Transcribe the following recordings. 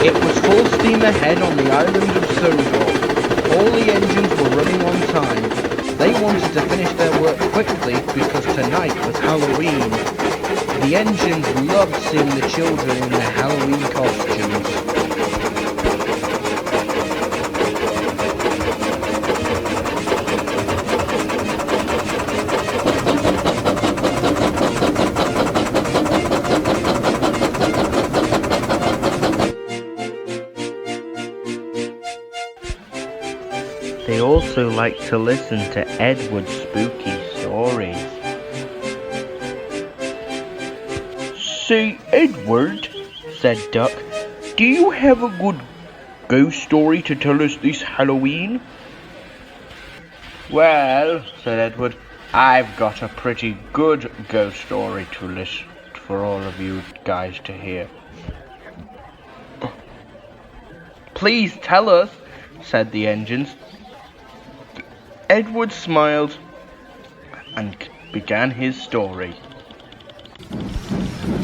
It was full steam ahead on the island of Sodor. All the engines were running on time. They wanted to finish their work quickly because tonight was Halloween. The engines loved seeing the children in their Halloween costumes. They also like to listen to Edward's spooky stories. "Say, Edward," said Duck, "do you have a good ghost story to tell us this Halloween?" "Well," said Edward, "I've got a pretty good ghost story to list for all of you guys to hear." "Please tell us," said the engines. Edward smiled and began his story.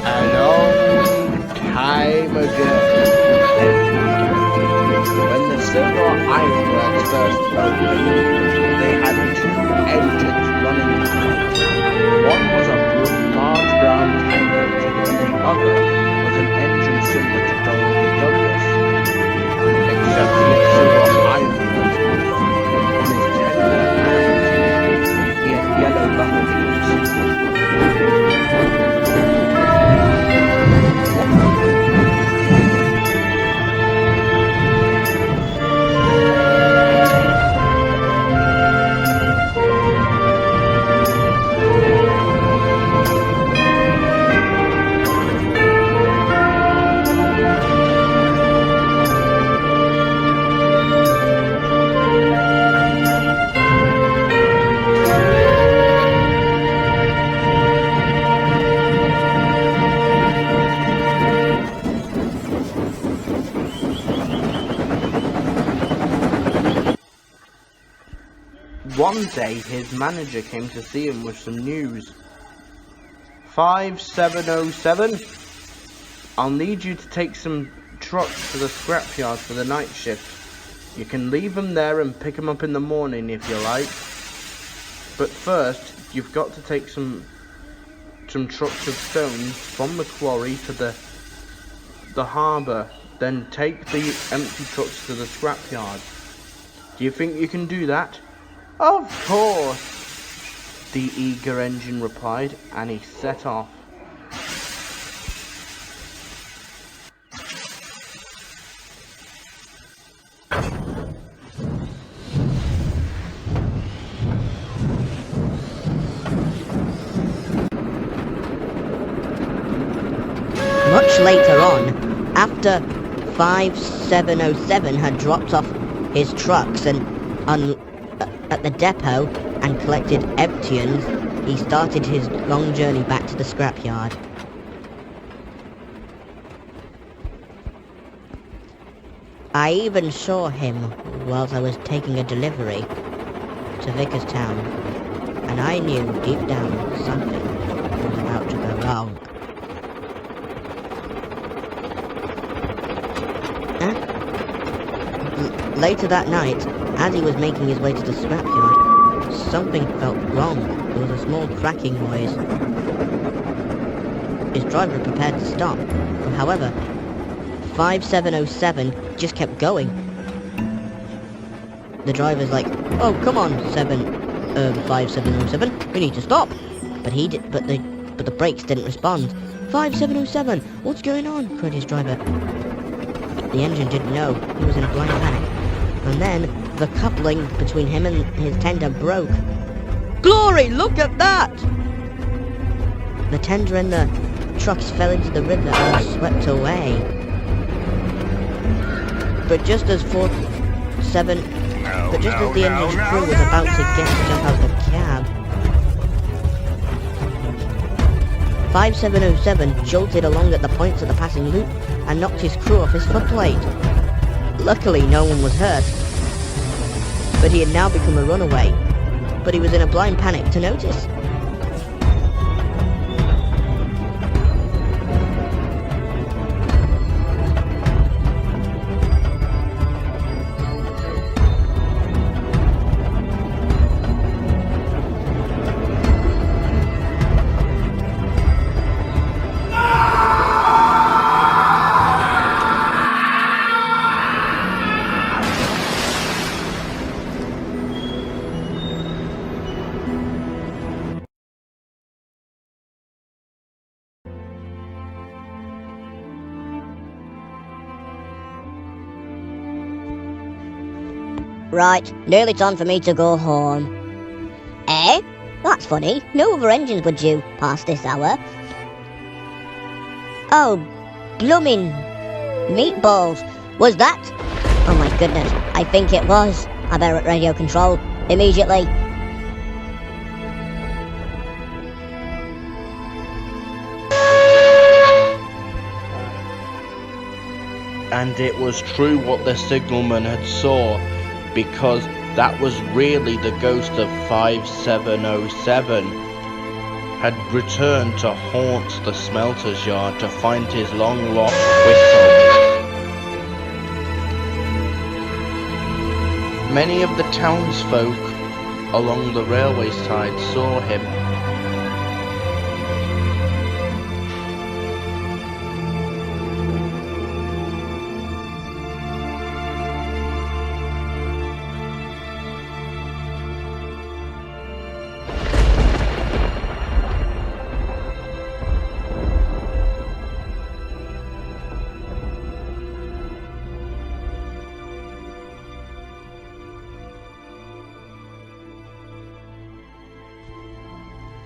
"A long time ago, when the Silver Ironworks first opened, they had two engines running. One was a large brown tank engine, and the other was an engine similar to Dorothy Douglas, except the Silver Ironworks on his tender hands, he had yellow buttons. One day, his manager came to see him with some news. 5707, I'll need you to take some trucks to the scrapyard for the night shift. You can leave them there and pick them up in the morning if you like. But first, you've got to take some trucks of stones from the quarry to the harbour. Then take the empty trucks to the scrapyard. Do you think you can do that?" "Of course," the eager engine replied, and he set off. Much later on, after 5707 had dropped off his trucks and at the depot and collected emptyings, he started his long journey back to the scrapyard. I even saw him whilst I was taking a delivery to Vickerstown, and I knew deep down something was about to go wrong. Later that night, as he was making his way to the scrapyard, something felt wrong. There was a small cracking noise. His driver prepared to stop. However, 5707 just kept going. The driver's like, "Oh, come on, 5707, we need to stop." But the brakes didn't respond. "5707, what's going on?" cried his driver. The engine didn't know. He was in a blind panic. And then the coupling between him and his tender broke. "Glory, look at that!" The tender and the trucks fell into the river and were swept away. But just as the engine's crew was about to jump out of the cab, 5707 jolted along at the points of the passing loop and knocked his crew off his footplate. Luckily, no one was hurt, but he had now become a runaway. But he was in a blind panic to notice. Right, nearly time for me to go home. Eh? That's funny. No other engines were due past this hour. Oh, blooming meatballs. Was that? Oh my goodness, I think it was. I better at radio control. Immediately. And it was true what the signalman had saw, because that was really the ghost of 5707 had returned to haunt the smelter's yard to find his long lost whistle. Many of the townsfolk along the railway side saw him.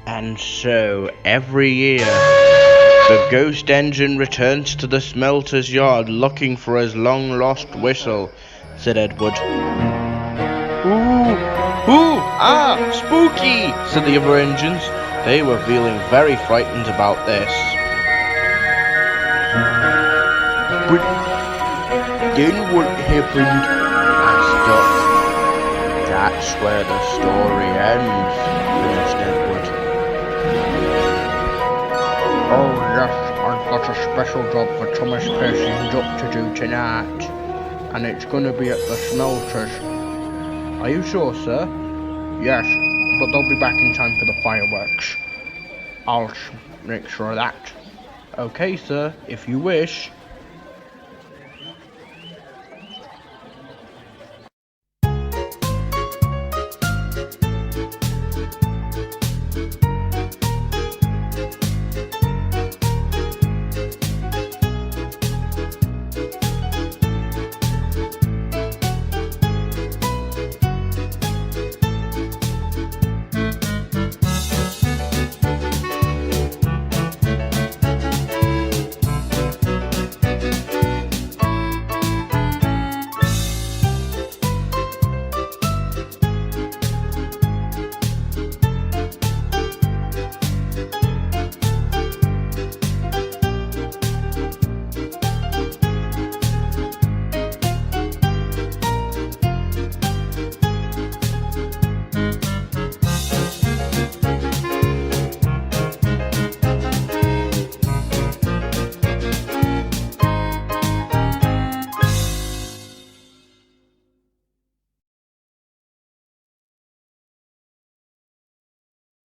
And so, every year, the ghost engine returns to the smelter's yard looking for his long-lost whistle, said Edward. Ooh, spooky, said the other engines. They were feeling very frightened about this. But then what happened? Asked Doc. That's where the story ends, finished Edward. Oh yes, I've got a special job for Thomas Percy and Duck to do tonight. And it's gonna be at the Smelters. Are you sure, sir? Yes, but they'll be back in time for the fireworks. I'll make sure of that. Okay, sir, if you wish.